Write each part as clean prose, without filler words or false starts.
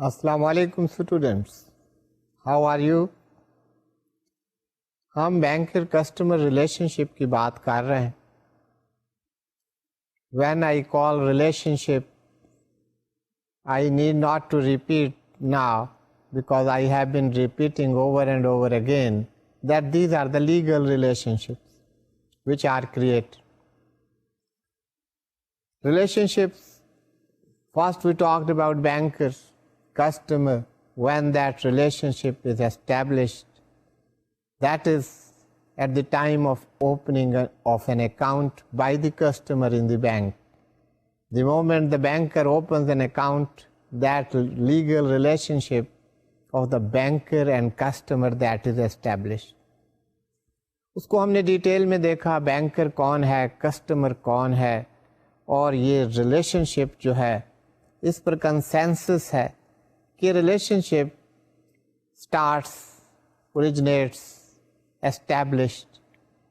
السلام علیکم students, how are you? ہم بینکر کسٹمر ریلیشن شپ کی بات کر رہے ہیں. When I call relationship I need not to repeat now because I have been repeating over and over again that these are the legal relationships which are created. Relationships, first we talked about bankers, customer. When that relationship is established, that is at the time of opening of an account by the customer in the bank. The moment the banker opens an account, that legal relationship of the banker and customer that is established. اس کو ہم نے detail میں دیکھا، banker کون ہے، customer کون ہے، اور یہ ریلیشن شپ جو ہے اس پر کنسنسس ہے کہ relationship starts originates established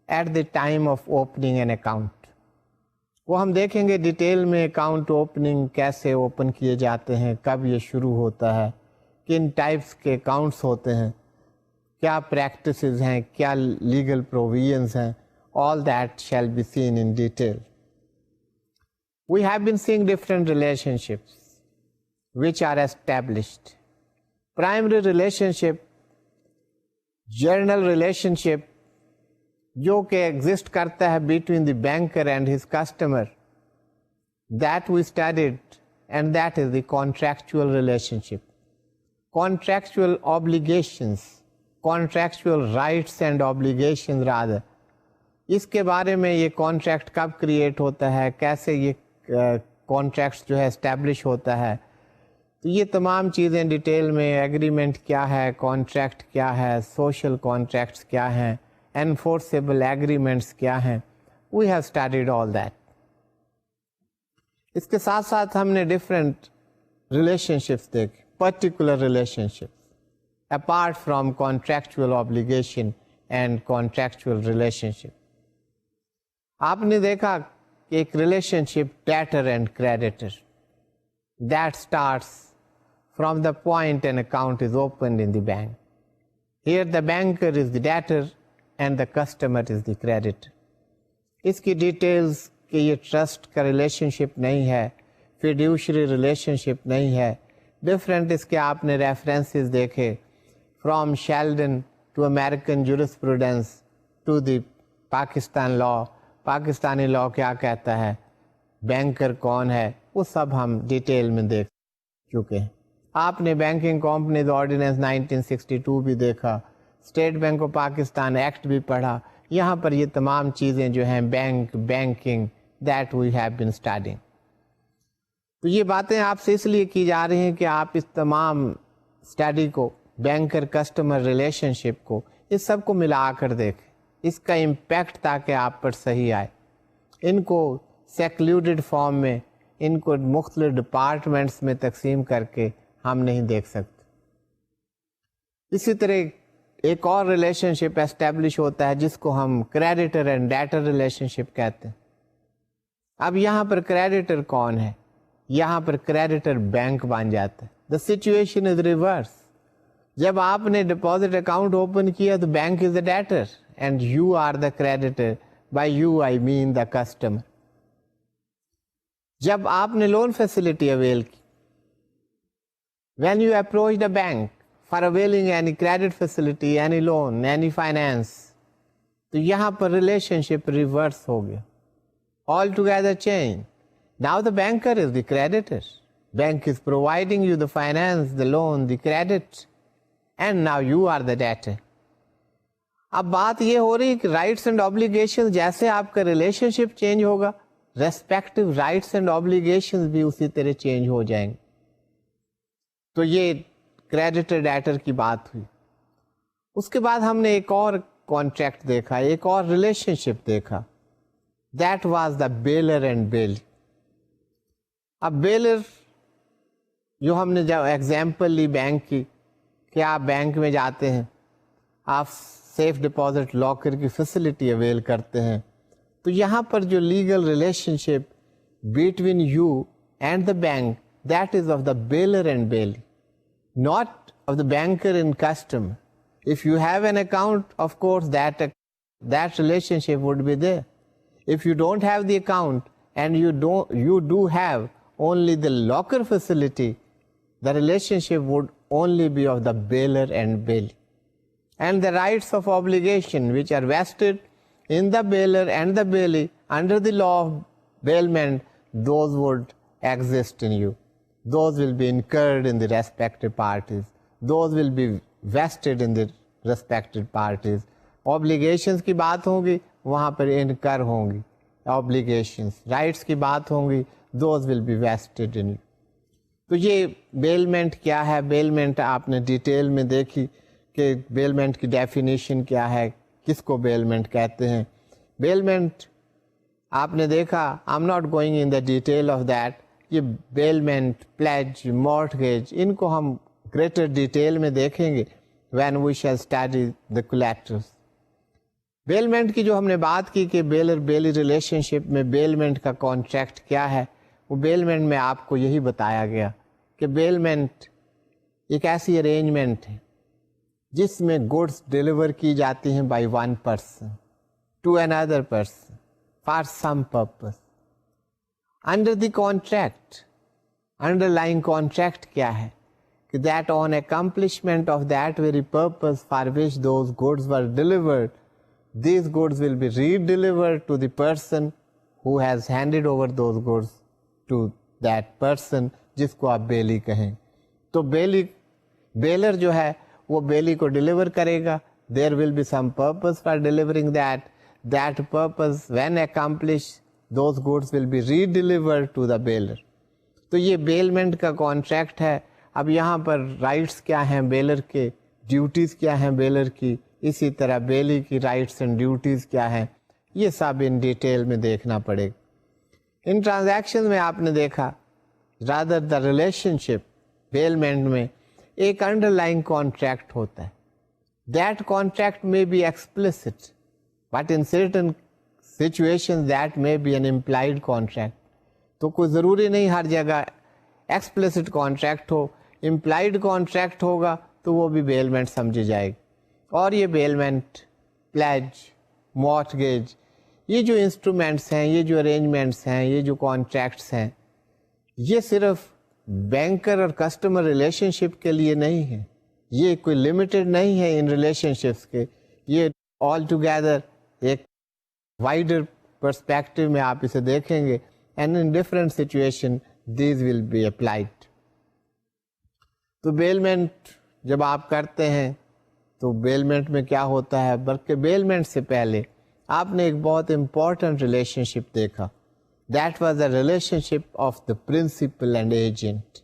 at the time of opening an account. وہ ہم دیکھیں گے ڈیٹیل میں اکاؤنٹ اوپننگ کیسے اوپن کیے جاتے ہیں، کب یہ شروع ہوتا ہے، کن ٹائپس کے اکاؤنٹس ہوتے ہیں، کیا پریکٹسز ہیں، کیا لیگل پروویژنز ہیں. All that shall be seen in detail. We have been seeing different relationships which are established. Primary relationship, general relationship جو کہ exist کرتا ہے between the banker and his customer, that we studied, and that is the contractual relationship. Contractual obligations, contractual rights and obligations rather. اس کے بارے میں یہ contract کب create ہوتا ہے، کیسے یہ کانٹریکٹس جو ہے اسٹیبلش ہوتا ہے، تو یہ تمام چیزیں ڈیٹیل میں، ایگریمنٹ کیا ہے، کانٹریکٹ کیا ہے، سوشل کانٹریکٹس کیا ہیں، انفورسیبل ایگریمنٹس کیا ہیں. We have studied all that. اس کے ساتھ ساتھ ہم نے ڈفرینٹ ریلیشن شپس دیکھے، particular relationships apart from contractual obligation and contractual relationship. آپ نے دیکھا کہ ایک relationship debtor and creditor that starts from the point an account is opened in the bank. Here the banker is the debtor and the customer is the creditor. اس کی details کہ یہ trust کا relation شپ نہیں ہے، fiduciary relation شپ نہیں ہے، different اس کے آپ نے ریفرنسز دیکھے from Sheldon to American jurisprudence to the Pakistan law. Pakistani law کیا کہتا ہے، بینکر کون ہے، وہ سب ہم ڈیٹیل میں دیکھ چکے ہیں. آپ نے بینکنگ کمپنیز آرڈیننس 1962 بھی دیکھا، State Bank of Pakistan Act بھی پڑھا. یہاں پر یہ تمام چیزیں جو ہیں bank, banking, that we have been studying. تو یہ باتیں آپ سے اس لیے کی جا رہی ہیں کہ آپ اس تمام اسٹڈی کو، بینکر کسٹمر ریلیشن شپ کو، اس سب کو ملا کر دیکھیں، اس کا امپیکٹ تاکہ آپ پر صحیح آئے. ان کو سیکلوڈڈ فارم میں، ان کو مختلف ڈپارٹمنٹس میں تقسیم کر کے ہم نہیں دیکھ سکتے. اسی طرح ایک اور ریلیشن شپ اسٹیبلش ہوتا ہے جس کو ہم کریڈیٹر اینڈ ڈیٹر ریلیشن شپ کہتے ہیں. اب یہاں پر کریڈیٹر کون ہے؟ یہاں پر کریڈیٹر بینک بن جاتا ہے. The situation is reverse. جب آپ نے ڈپازٹ اکاؤنٹ اوپن کیا تو bank is the debtor and you are the creditor. By you I mean the customer. جب آپ نے لون فیسلٹی اویل کی، when you approach the bank for availing any credit facility, any loan, any finance, تو یہاں پر relationship reverse ہو گیا، all together change. Now the banker is the creditor. Bank is providing you the finance, the loan, the credit, and now you are the debtor. اب بات یہ ہو رہی ہے کہ رائٹس اینڈ آبلیگیشن جیسے آپ کا ریلیشن شپ چینج ہوگا، ریسپیکٹو رائٹس اینڈ آبلیگیشن بھی اسی طرح چینج ہو جائیں گے. تو یہ کریڈیٹر ڈیٹر کی بات ہوئی. اس کے بعد ہم نے ایک اور کانٹریکٹ دیکھا، ایک اور ریلیشن شپ دیکھا. That was the bailor and bailee. اب بیلر جو ہم نے جو ایگزامپل لی بینک کی، کہ آپ بینک میں جاتے ہیں، آپ سیف ڈپازٹ لاکر کی فیسلٹی اویل کرتے ہیں، تو یہاں پر جو legal relation ship between you and the bank, that is of the bailor and bailee. not of the banker and customer. If you have an account, of course, that relationship would be there. If you don't have the account and you do have only the locker facility, the relationship would only be of the bailer and bailee. And the rights of obligation which are vested in the bailer and the bailee under the law of bailment, those would exist in you. Those will be incurred in the respective parties. Those will be vested in the respective parties. Obligations کی بات ہوگی وہاں پر incur ہوں گی obligations. Rights کی بات ہوں گی those will be vested in you. تو یہ بیلمنٹ کیا ہے؟ بیلمنٹ آپ نے ڈیٹیل میں دیکھی کہ بیلمنٹ کی ڈیفینیشن کیا ہے, کس کو بیلمنٹ کہتے ہیں. بیلمنٹ آپ نے دیکھا, I am not going in the detail of that. یہ بیلمنٹ, پلیج, مورٹگیج, ان کو ہم گریٹر ڈیٹیل میں دیکھیں گے when we shall study the collaterals. Bailment کی جو ہم نے بات کی کہ بیلر بیلی ریلیشن شپ میں بیلمنٹ کا کانٹریکٹ کیا ہے, وہ بیلمنٹ میں آپ کو یہی بتایا گیا کہ بیلمنٹ ایک ایسی ارینجمنٹ ہے جس میں گڈس ڈیلیور کی جاتی ہیں by one person to another person for some purpose. Under the contract, underlying contract کیا ہے کہ that on accomplishment of that very purpose for which those goods were delivered, these goods will be re-delivered to the person who has handed over those goods to that person, جس کو آپ بیلی کہیں. تو bailor جو ہے وہ بیلی کو deliver کرے گا. there will be some purpose for delivering that purpose when accomplished, those goods will be re-delivered to the bailor. تو یہ بیلمنٹ کا کانٹریکٹ ہے. اب یہاں پر رائٹس کیا ہیں بیلر کے, ڈیوٹیز کیا ہیں بیلر کی, اسی طرح بیلی کی رائٹس اینڈ ڈیوٹیز کیا ہیں, یہ سب ان ڈیٹیل میں دیکھنا پڑے گا. ان ٹرانزیکشن میں آپ نے دیکھا rather the relationship bailment میں ایک انڈر لائن کانٹریکٹ ہوتا ہے. That contract may be explicit but in certain situation that may be an implied contract. تو کوئی ضروری نہیں ہر جگہ ایکسپلسٹ کانٹریکٹ ہو, امپلائڈ کانٹریکٹ ہوگا تو وہ بھی بیلمنٹ سمجھی جائے گی. اور یہ بیلمنٹ, پلیج, مورٹگیج, یہ جو انسٹرومنٹس ہیں, یہ جو ارینجمنٹس ہیں, یہ جو کانٹریکٹس ہیں, یہ صرف بینکر اور کسٹمر ریلیشن شپ کے لیے نہیں ہے. یہ کوئی لمیٹڈ نہیں ہے ان ریلیشن شپس کے, یہ آل ٹوگیدر ایک وائڈر پرسپیکٹو میں آپ اسے دیکھیں گے. And in different situation these will be applied. تو بیلمنٹ جب آپ کرتے ہیں تو بیلمنٹ میں کیا ہوتا ہے, بلکہ بیلمنٹ سے پہلے آپ نے ایک بہت امپورٹنٹ ریلیشن شپ دیکھا. That was the relationship of the principal and agent.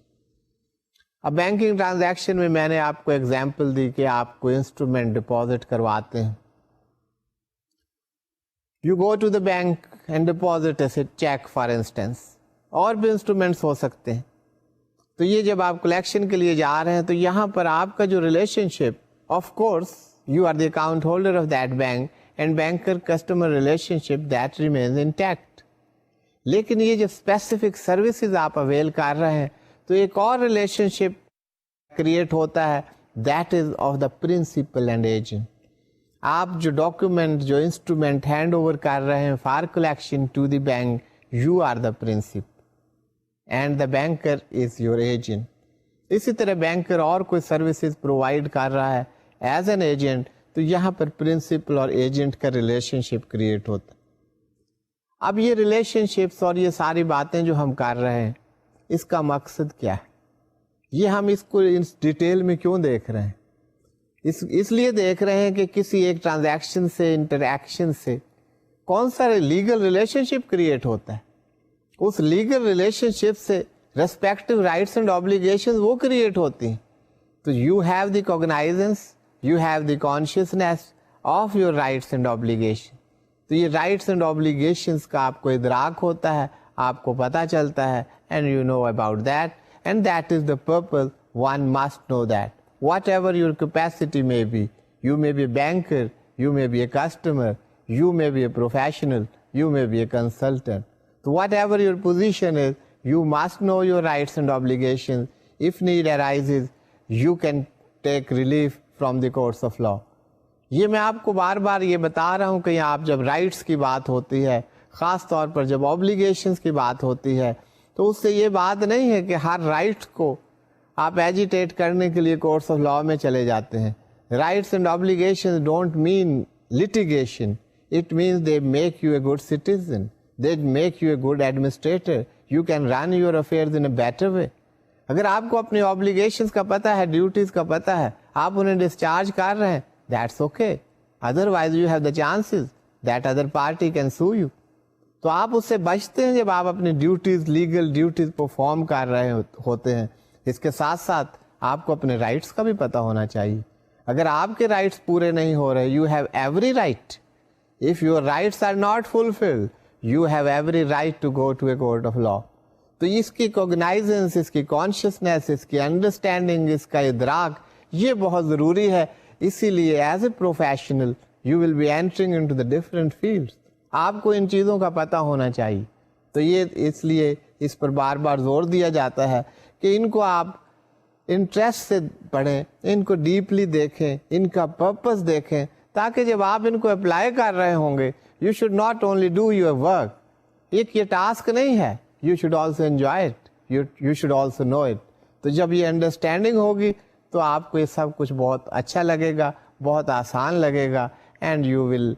اب بینکنگ ٹرانزیکشن میں میں نے آپ کو ایگزامپل دی کہ آپ کو انسٹرومنٹ ڈپازٹ کرواتے ہیں. You go to the bank and deposit a cheque for instance, اور بھی انسٹرومنٹس ہو سکتے ہیں. تو یہ جب آپ کلیکشن کے لیے جا رہے ہیں تو یہاں پر آپ کا جو relationship, of course you are the account holder of that bank and banker customer relationship that remains intact. لیکن یہ جب اسپیسیفک سروسز آپ اویل کر رہے ہیں تو ایک اور ریلیشن شپ کریٹ ہوتا ہے, that is of the principal and agent. آپ جو ڈاکیومنٹ, جو انسٹرومنٹ ہینڈ اوور کر رہے ہیں for collection to the bank, you are the principal and the banker is your agent. اسی طرح بینکر اور کوئی سروسز پرووائڈ کر رہا ہے ایز این ایجنٹ, تو یہاں پر پرنسپل اور ایجنٹ کا ریلیشن شپ کریٹ ہوتا ہے. اب یہ ریلیشن شپس اور یہ ساری باتیں جو ہم کر رہے ہیں, اس کا مقصد کیا ہے؟ یہ ہم اس کو اس ڈیٹیل میں کیوں دیکھ رہے ہیں؟ اس لیے دیکھ رہے ہیں کہ کسی ایک ٹرانزیکشن سے, انٹریکشن سے کون سا لیگل ریلیشن شپ کریٹ ہوتا ہے. اس لیگل ریلیشن شپ سے ریسپیکٹو رائٹس اینڈ آبلیگیشن وہ کریٹ ہوتی ہیں. تو you have the کوگنائزنس, you have the consciousness of your rights and obligation. تو یہ رائٹس اینڈ آبلیگیشنس کا آپ کو ادراک ہوتا ہے, آپ کو پتہ چلتا ہے, and you know about that, and that is the purpose one must know that. Whatever your capacity may be, you may be a banker, you may be a customer, you may be a professional, you may be a consultant. So whatever your position is, you must know your rights and obligations. If need arises, you can take relief from the courts of law. یہ میں آپ کو بار بار یہ بتا رہا ہوں کہ آپ جب رائٹس کی بات ہوتی ہے, خاص طور پر جب آبلیگیشنس کی بات ہوتی ہے, تو اس سے یہ بات نہیں ہے کہ ہر رائٹ کو آپ ایجیٹیٹ کرنے کے لیے کورٹس آف لا میں چلے جاتے ہیں. Rights and obligation don't mean litigation. It means they make you a good citizen. They make you a good administrator. You can run your affairs in a better way. اگر آپ کو اپنی obligations کا پتہ ہے, ڈیوٹیز کا پتہ ہے, آپ انہیں ڈسچارج کر رہے ہیں, that's okay. Otherwise you have the chances that other party can sue you. تو آپ اس سے بچتے ہیں جب آپ اپنی ڈیوٹیز, لیگل ڈیوٹیز پرفارم کر رہے ہوتے ہیں. اس کے ساتھ ساتھ آپ کو اپنے رائٹس کا بھی پتہ ہونا چاہیے. اگر آپ کے رائٹس پورے نہیں ہو رہے, you have every right, if your rights are not fulfilled, you have every right to go to a court of law. تو اس کی کوگنائزنس, اس کی کانشیسنیس, اس کی انڈرسٹینڈنگ, اس کا ادراک, یہ بہت ضروری ہے. اسی لیے as a professional you will be entering into the different fields. آپ کو ان چیزوں کا پتہ ہونا چاہیے. تو یہ اس لیے اس پر بار بار زور دیا جاتا ہے کہ ان کو آپ انٹرسٹ سے پڑھیں, ان کو ڈیپلی دیکھیں, ان کا پرپس دیکھیں, تاکہ جب آپ ان کو اپلائی کر رہے ہوں گے, you should not only do your work. یہ ٹاسک نہیں ہے, you should also enjoy it, you should also know it. تو جب یہ انڈرسٹینڈنگ ہوگی تو آپ کو یہ سب کچھ بہت اچھا لگے گا, بہت آسان لگے گا, and you will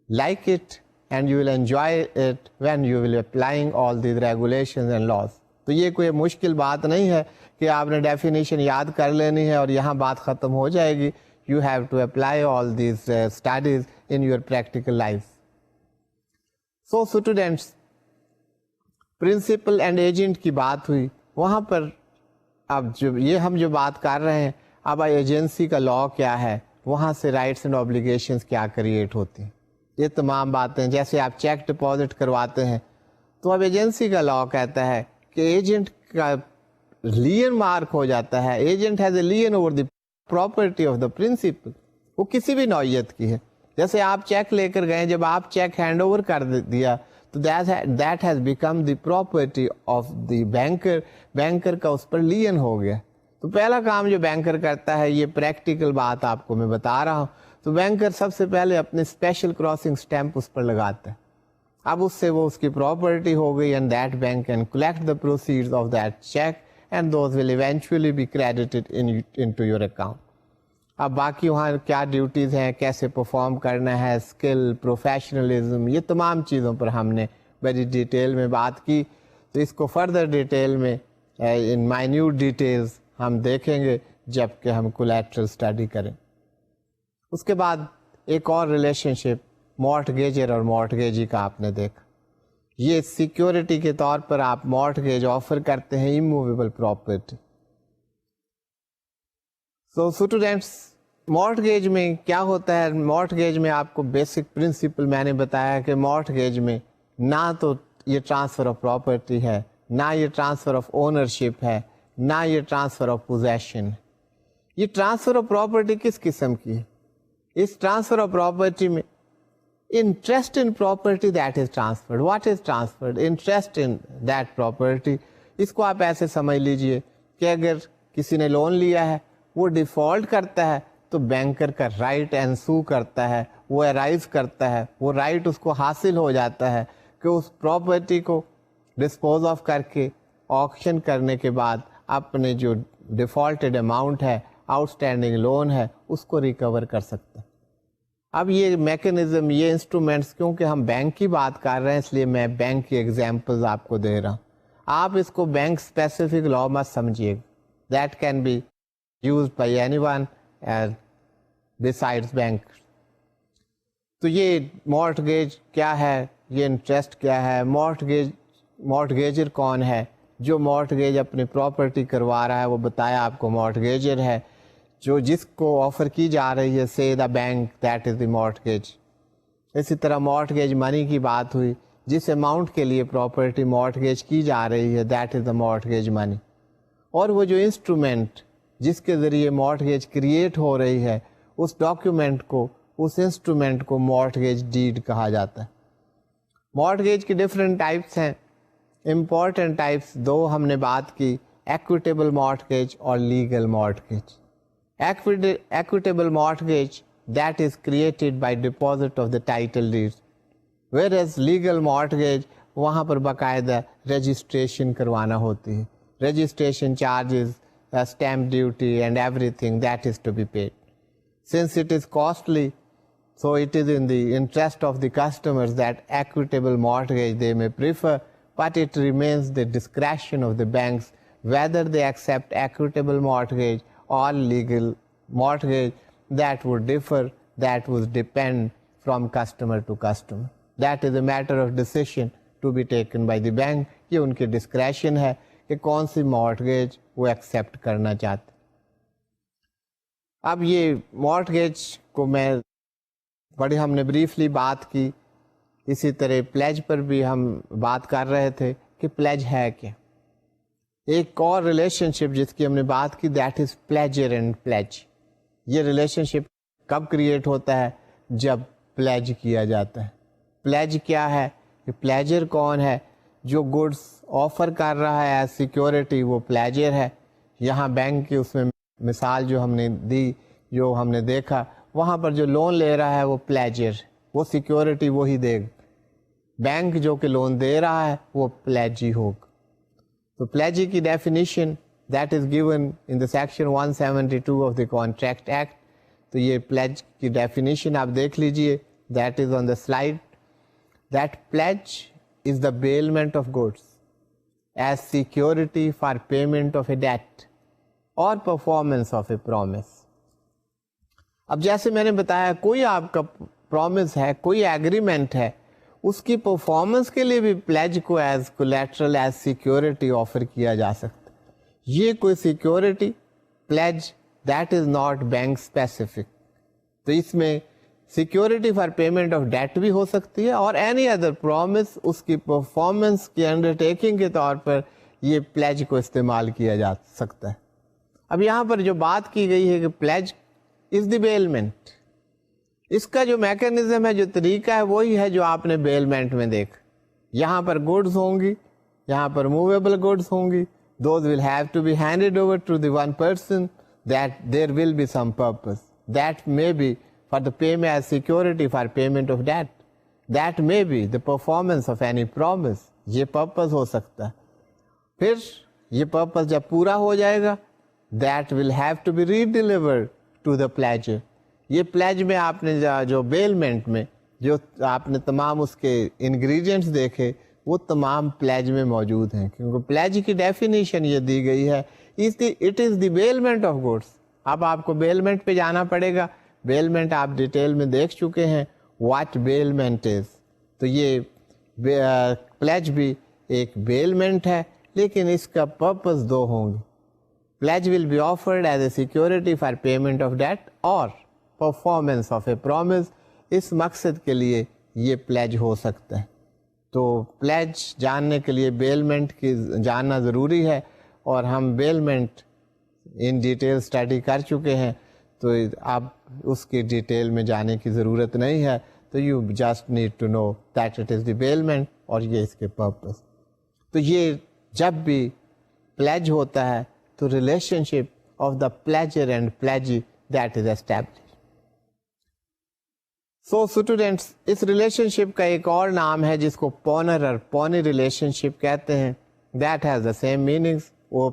like it and you will enjoy it when you will applying all these regulations and laws. تو یہ کوئی مشکل بات نہیں ہے کہ آپ نے ڈیفینیشن یاد کر لینی ہے اور یہاں بات ختم ہو جائے گی. You have to apply all these studies in your practical life. So students, principal and agent کی بات ہوئی, وہاں پر اب ہم جو بات کر رہے ہیں, اب ایجنسی کا لا کیا ہے, وہاں سے رائٹس اینڈ آبلیگیشنس کیا کریٹ ہوتی ہیں, یہ تمام باتیں. جیسے آپ چیک ڈپازٹ کرواتے ہیں, تو اب ایجنسی کا لا کہتا ہے کہ ایجنٹ کا لین مارک ہو جاتا ہے. Agent has a lien over the property of the principal. وہ کسی بھی نوعیت کی ہے. جیسے آپ چیک لے کر گئے, جب آپ چیک ہینڈ اوور کر دیا تو that has become the property of the banker. Banker کا اس پر لین ہو گیا. تو پہلا کام جو بینکر کرتا ہے, یہ پریکٹیکل بات آپ کو میں بتا رہا ہوں, تو بینکر سب سے پہلے اپنے اسپیشل کراسنگ اسٹیمپ اس پر لگاتا ہے. اب اس سے وہ اس کی پراپرٹی ہو گئی, and that bank can collect the proceeds of that cheque and those will eventually be credited into your account. اب باقی وہاں کیا ڈیوٹیز ہیں, کیسے پرفارم کرنا ہے, اسکل, پروفیشنلزم, یہ تمام چیزوں پر ہم نے بڑی ڈیٹیل میں بات کی. تو اس کو فردر ڈیٹیل میں ان مائنیوٹ ڈیٹیلز ہم دیکھیں گے جب کہ ہم کولیٹرل اسٹڈی کریں. اس کے بعد ایک اور ریلیشن شپ مارٹگیجر اور مارٹگیجی کا آپ نے دیکھا. یہ سیکیورٹی کے طور پر آپ مارٹگیج آفر کرتے ہیں, immovable property. So students, mortgage میں کیا ہوتا ہے, مارٹگیج میں آپ کو بیسک پرنسپل میں نے بتایا کہ مارٹگیج میں نہ تو یہ ٹرانسفر آف پراپرٹی ہے, نہ یہ ٹرانسفر آف اونرشپ ہے, نہ یہ ٹرانسفر آف پوزیشن. یہ ٹرانسفر آف پراپرٹی کس قسم کی ہے؟ اس ٹرانسفر آف پراپرٹی میں interest in property that is transferred. What is transferred? Interest in that property. اس کو آپ ایسے سمجھ لیجئے کہ اگر کسی نے لون لیا ہے, وہ ڈیفالٹ کرتا ہے, تو بینکر کا رائٹ انسو کرتا ہے, وہ ارائیز کرتا ہے, وہ رائٹ اس کو حاصل ہو جاتا ہے کہ اس پراپرٹی کو ڈسپوز آف کر کے آکشن کرنے کے بعد اپنے جو ڈیفالٹڈ اماؤنٹ ہے, آؤٹ اسٹینڈنگ لون ہے, اس کو ریکور کر سکتا ہے. اب یہ میکنزم, یہ انسٹرومینٹس, کیونکہ ہم بینک کی بات کر رہے ہیں اس لیے میں بینک کی ایگزامپلز آپ کو دے رہا ہوں. آپ اس کو بینک اسپیسیفک لا مت سمجھیے. That can be used by anyone besides bank. تو یہ مارٹگیج کیا ہے, یہ انٹرسٹ کیا ہے, مارٹگیجر کون ہے, جو مارٹگیج اپنی پراپرٹی کروا رہا ہے وہ بتایا آپ کو مارٹگیجر ہے. جو جس کو آفر کی جا رہی ہے, سے the bank, that is the mortgage. اسی طرح مارٹگیج منی کی بات ہوئی, جس اماؤنٹ کے لیے پراپرٹی مارٹگیج کی جا رہی ہے, دیٹ از دا مارٹگیج منی. اور وہ جو انسٹرومنٹ جس کے ذریعے مارٹگیج کریٹ ہو رہی ہے, اس ڈاکیومنٹ کو, اس انسٹرومنٹ کو مارٹگیج ڈیڈ کہا جاتا ہے. مارٹگیج کی ڈفرینٹ ٹائپس ہیں. امپورٹنٹ ٹائپس دو ہم نے بات کی. equitable mortgage or legal mortgage. Equitable mortgage, that is created by deposit of the title deeds, whereas legal mortgage وہاں پر باقاعدہ رجسٹریشن کروانا ہوتی ہے, registration charges, stamp duty and everything that is to be paid. Since it is costly, so it is in the interest of the customers that equitable mortgage they may prefer, but it remains the discretion of the banks whether they accept equitable mortgage or legal mortgage. That would differ, that would depend from customer to customer. That is a matter of decision to be taken by the bank. یہ ان کی discretion ہے کہ کون سی mortgage وہ accept کرنا چاہتے. اب یہ مارٹگیج کو میں بڑی ہم نے بریفلی بات کی, اسی طرح پلیج پر بھی ہم بات کر رہے تھے کہ پلیج ہے کیا. ایک اور ریلیشن شپ جس کی ہم نے بات کی, that is pledger and pledge. یہ ریلیشن شپ کب کریٹ ہوتا ہے؟ جب پلیج کیا جاتا ہے. پلیج کیا ہے؟ کہ پلیجر کون ہے؟ جو گڈس آفر کر رہا ہے ایز سیکیورٹی وہ پلیجر ہے. یہاں بینک کی اس میں مثال جو ہم نے دی, جو ہم نے دیکھا, وہاں پر جو لون لے رہا ہے وہ پلیجر, وہ سیکیورٹی وہی دے گا. بینک جو کہ لون دے رہا ہے وہ پلیجی ہوگا. تو پلیجی کی definition that is given in the section 172 of the contract act. تو یہ پلیج کی ڈیفینیشن آپ دیکھ لیجئے, that is on the slide. That pledge is the bailment of goods as security for payment of a debt or performance of a promise. اب جیسے میں نے بتایا, کوئی آپ کا پرومس ہے, کوئی ایگریمنٹ ہے, اس کی پرفارمنس کے لیے بھی پلیج کو as collateral, as security offer کیا جا سکتا. یہ کوئی security pledge that is not bank specific. تو اس میں security for payment of debt بھی ہو سکتی ہے, اور اینی ادر پرومس اس کی پرفارمنس کی انڈرٹیکنگ کے طور پر یہ پلیج کو استعمال کیا جا سکتا ہے. اب یہاں پر جو بات کی گئی ہے کہ پلیج از دی بیلمنٹ, اس کا جو میکینزم ہے, جو طریقہ ہے, وہی ہے جو آپ نے بیلمنٹ میں دیکھا. یہاں پر گڈز ہوں گی, یہاں پر موویبل گڈز ہوں گی. Those will have to be handed over to the one person, that there will be some purpose, that may be for the payment as security for payment of debt, that may be the performance of any promise. یہ purpose ہو سکتا ہے. پھر یہ purpose جب پورا ہو جائے گا, that will have to be redelivered to the pledger. یہ pledge میں آپ نے جو bailment میں جو آپ نے تمام اس کے ingredients دیکھے, وہ تمام pledge میں موجود ہیں, کیونکہ pledge کی definition یہ دی گئی ہے, it is the bailment of goods. اب آپ کو bailment پہ جانا پڑے گا. بیلمنٹ آپ ڈیٹیل میں دیکھ چکے ہیں, واٹ بیلمنٹ از. تو یہ پلیج بھی ایک بیلمنٹ ہے, لیکن اس کا پرپز دو ہوں گے. Pledge will be offered as a security for payment of debt اور پرفارمنس آف اے پرومس. اس مقصد کے لیے یہ پلیج ہو سکتا ہے. تو پلیج جاننے کے لیے بیلمنٹ کی جاننا ضروری ہے, اور ہم بیلمنٹ ان ڈیٹیل اسٹڈی کر چکے ہیں, تو اب اس کی ڈیٹیل میں جانے کی ضرورت نہیں ہے. تو you just need to know that it is the bailment, اور یہ اس کے پرپز. تو یہ جب بھی پلیج ہوتا ہے تو relationship of the pledger and pledgee that is establish. So students, اس ریلیشن شپ کا ایک اور نام ہے جس کو پونر اور پونی ریلیشن شپ کہتے ہیں. That has the same meanings. وہ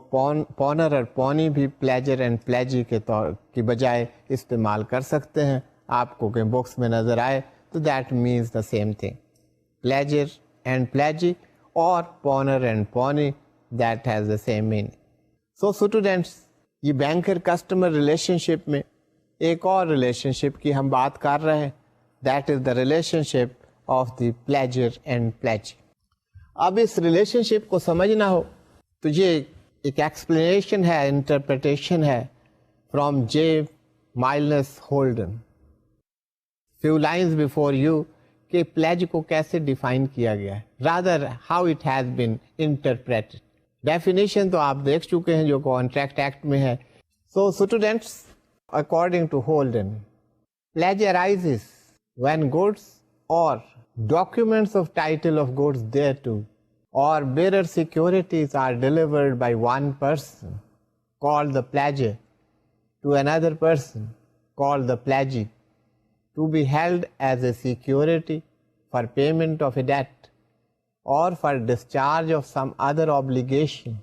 پونر اور پونی بھی پلیجر اینڈ پلیجی کے طور کی بجائے استعمال کر سکتے ہیں. آپ کو کہیں بکس میں نظر آئے تو that means the same thing, pledger and pledgee اور pawner and pawnee, that has the same meaning. So students, یہ بینکر کسٹمر ریلیشن شپ میں ایک اور ریلیشن شپ کی ہم بات کر رہے ہیں, that is the relationship of the pledger and pledgee. اب اس ریلیشن شپ کو سمجھنا ہو تو یہ ایک ایکسپلینیشن ہے, انٹرپریٹیشن ہے from J miles ہولڈن. Few lines before you کہ پلیج کو کیسے ڈیفائن کیا گیا ہے, rather how it has been interpreted. Definition تو آپ دیکھ چکے ہیں جو کانٹریکٹ ایکٹ میں ہے. So students, according to Holden, pledge arises when goods or documents of title of goods thereto or bearer securities are delivered by one person called the pledger to another person called the pledgee to be held as a security for payment of a debt or for discharge of some other obligation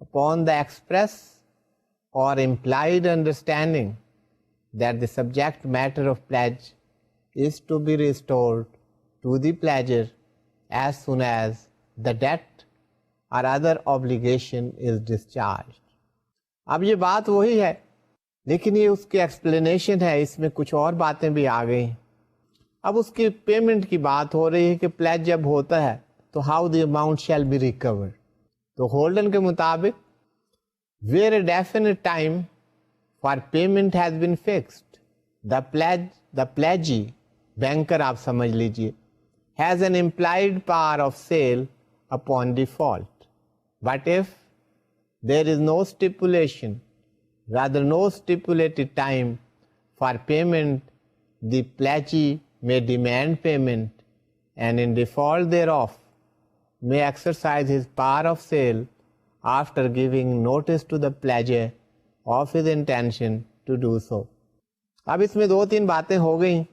upon the express or implied understanding that the subject matter of pledge is to be restored to the pledger as soon as the debt or other obligation is discharged. اب یہ بات وہی ہے لیکن یہ اس کی explanation ہے, اس میں کچھ اور باتیں بھی آ گئی. اب اس کی پیمنٹ کی بات ہو رہی ہے کہ پلیج جب ہوتا ہے تو how the amount shall be recovered. تو ہولڈن کے مطابق where a definite time for payment has been fixed, the pledgee banker آپ سمجھ لیجیے has an implied power of sale upon default. But if there is no stipulation, rather no stipulated time for payment, the pledgee may demand payment and in default thereof may exercise his power of sale after giving notice to the pledger of his intention to do so. اب اس میں 2-3 باتیں ہو گئیں,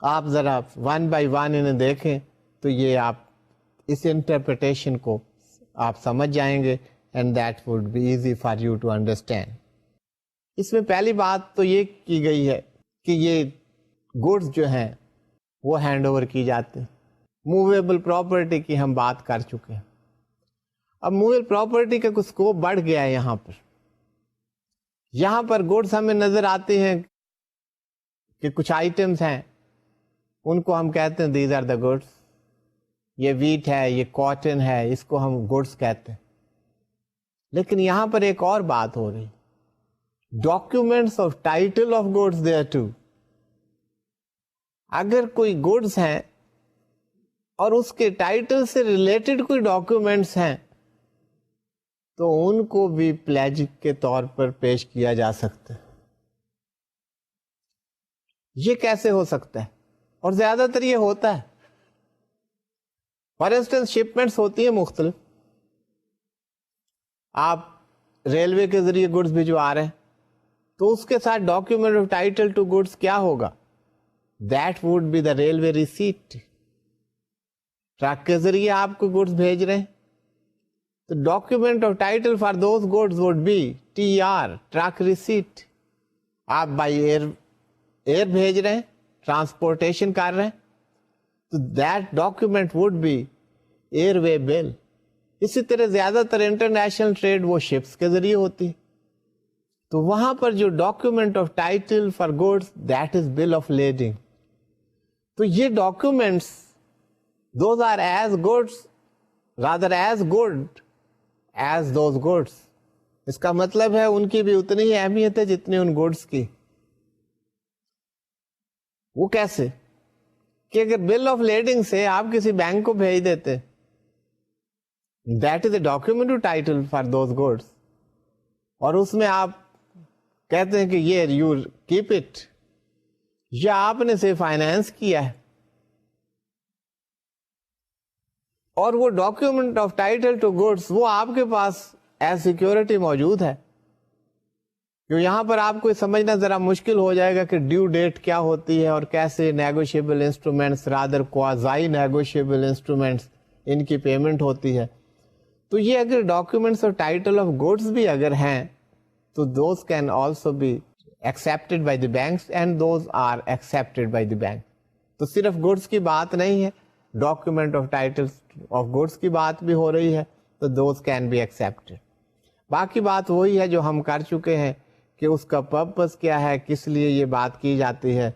آپ ذرا one by one انہیں دیکھیں تو یہ آپ اس انٹرپریٹیشن کو آپ سمجھ جائیں گے and that would be easy for you to understand. اس میں پہلی بات تو یہ کی گئی ہے کہ یہ گڈس جو ہیں وہ ہینڈ اوور کی جاتے ہیں. موویبل پراپرٹی کی ہم بات کر چکے ہیں. اب موویبل پراپرٹی کا کچھ اسکوپ بڑھ گیا ہے. یہاں پر گڈس ہمیں نظر آتے ہیں کہ کچھ آئٹمس ہیں, ان کو ہم کہتے ہیں دیز آر دا گڈس. یہ ویٹ ہے, یہ کاٹن ہے, اس کو ہم گڈس کہتے ہیں. لیکن یہاں پر ایک اور بات ہو رہی, documents of title of goods thereto. اگر کوئی گڈس ہیں اور اس کے ٹائٹل سے ریلیٹڈ کوئی ڈاکیومینٹس ہیں تو ان کو بھی پلیج کے طور پر پیش کیا جا سکتا ہے. یہ کیسے ہو سکتا ہے؟ اور زیادہ تر یہ ہوتا ہے. فار انسٹنس شپمنٹس ہوتی ہیں مختلف, آپ ریلوے کے ذریعے گڈس بھجوا رہے ہیں تو اس کے ساتھ document of title to goods کیا ہوگا؟ That would be the railway receipt. Truck کے ذریعے آپ کو گڈس بھیج رہے ہیں تو document of title for those goods would be TR, truck receipt. آپ بائی ایئر بھیج رہے ہیں, ٹرانسپورٹیشن کر رہے ہیں تو that document would be air way bill. اسی طرح زیادہ تر انٹرنیشنل ٹریڈ وہ شپس کے ذریعے ہوتی ہے تو وہاں پر جو document of title for goods that is bill of lading. تو یہ documents those are as goods rather as good as those goods. اس کا مطلب ہے ان کی بھی اتنی ہی اہمیت ہے جتنی ان گڈس کی. وہ کیسے کہ اگر بل آف لیڈنگ سے آپ کسی بینک کو بھیج دیتے, that is a document of title for those goods, اور اس میں آپ کہتے ہیں کہ یہ یو کیپ اٹ, یا آپ نے سے فائنینس کیا ہے, اور وہ document of title to goods وہ آپ کے پاس ایز سیکورٹی موجود ہے. یہاں پر آپ کو سمجھنا ذرا مشکل ہو جائے گا کہ ڈیو ڈیٹ کیا ہوتی ہے اور کیسے negotiable instruments rather quasi negotiable instruments ان کی پیمنٹ ہوتی ہے. تو یہ اگر ڈاکیومنٹس اور ٹائٹل آف گڈس بھی اگر ہیں تو those can also be accepted by the banks and those are accepted by the bank. تو صرف گڈس کی بات نہیں ہے, document of title of goods کی بات بھی ہو رہی ہے تو دوز کین بی ایکسپٹیڈ. باقی بات وہی ہے جو ہم کر چکے ہیں کہ اس کا پرپس کیا ہے, کس لیے یہ بات کی جاتی ہے.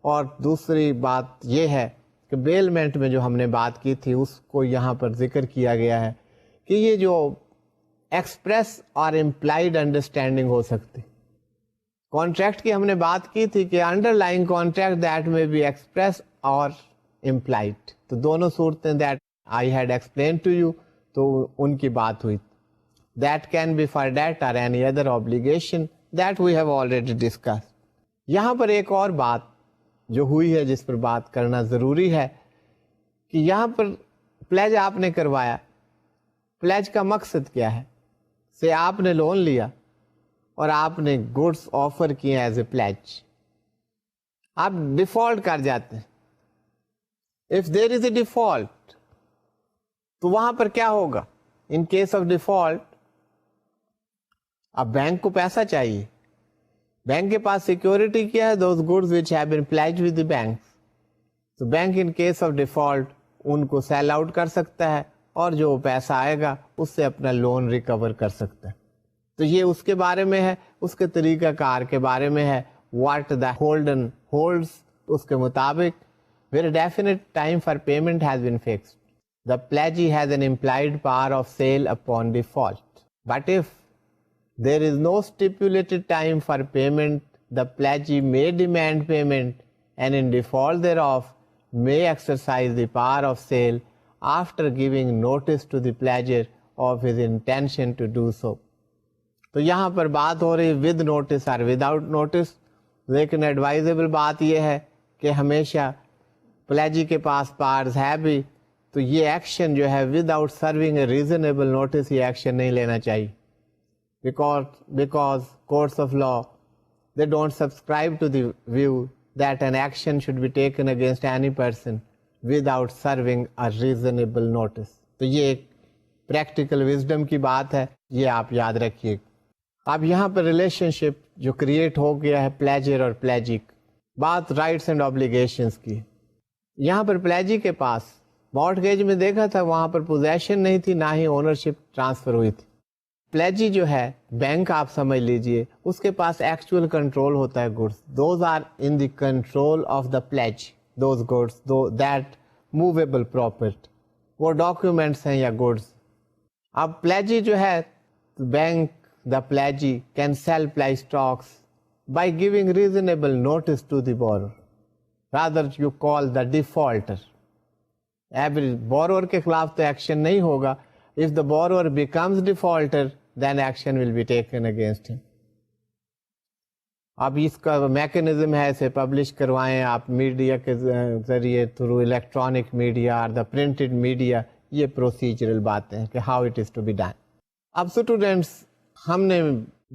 اور دوسری بات یہ ہے کہ بیلمنٹ میں جو ہم نے بات کی تھی اس کو یہاں پر ذکر کیا گیا ہے کہ یہ جو ایکسپریس اور امپلائڈ انڈرسٹینڈنگ ہو سکتی. کانٹریکٹ کی ہم نے بات کی تھی کہ underlying contract that may be express or implied, تو دونوں صورتیں that I had explain to you, تو ان کی بات ہوئی. That can be for debt or any other obligation that we have already discussed. یہاں پر ایک اور بات جو ہوئی ہے جس پر بات کرنا ضروری ہے کہ یہاں پر پلیج آپ نے کروایا پلیج کا مقصد کیا ہے؟ سے آپ نے لون لیا اور آپ نے گڈس آفر کیے ایز اے پلیج، آپ ڈیفالٹ کر جاتے ہیں. If there is a default تو وہاں پر کیا ہوگا؟ ان کیس آف ڈیفالٹ اب بینک کو پیسہ چاہیے. بینک کے پاس سیکورٹی کیا ہے؟ Those goods which have been pledged with the bank. تو bank in case of default ان کو سیل آؤٹ کر سکتا ہے اور جو پیسہ آئے گا اس سے اپنا لون ریکور کر سکتا ہے. تو یہ اس کے بارے میں ہے، اس کے طریقہ کار کے بارے میں ہے. واٹ دا ہولڈن ہولڈس، اس کے مطابق where a definite time for payment has been fixed. The pledgee has an implied power of sale upon default. But if there is no stipulated time for payment, the pledgee may demand payment and in default thereof may exercise the power of sale after giving notice to the pledger of his intention to do so. تو یہاں پر بات ہو رہی with notice اور without notice, لیکن advisable بات یہ ہے کہ ہمیشہ پلیجی کے پاس پاورز ہے بھی تو یہ ایکشن جو ہے without serving a reasonable notice یہ ایکشن نہیں لینا چاہیے. Because courts of law they don't subscribe to the view that an action should be taken against any person without serving a reasonable notice. تو یہ ایک practical wisdom کی بات ہے، یہ آپ یاد رکھیے. اب یہاں پر ریلیشن شپ جو کریٹ ہو گیا ہے پلیجر اور پلیجی، بات رائٹس اینڈ آبلیگیشنز کی. یہاں پر پلیجی کے پاس مارٹگیج میں دیکھا تھا وہاں پر پوزیشن نہیں تھی، نہ ہی اونرشپ ٹرانسفر ہوئی تھی. پلیجی جو ہے بینک آپ سمجھ لیجئے اس کے پاس ایکچوئل کنٹرول ہوتا ہے goods. Those are in the control of the pledge, those goods that movable property, وہ ڈاکیومنٹس ہیں یا گڈس. اب پلیجی جو ہے bank the pledgee can sell pledge stocks by giving reasonable notice to the borrower. rather you call the defaulter. Every borrower کے خلاف تو action نہیں ہوگا. If the borrower becomes defaulter then action will be taken against him. اب اس کا mechanism ہے اسے publish کروائیں آپ میڈیا کے ذریعے تھرو الیکٹرانک میڈیا اور دا پرنٹڈ میڈیا، یہ پروسیجرل باتیں ہیں کہ how it is to be done. اب اسٹوڈینٹس ہم نے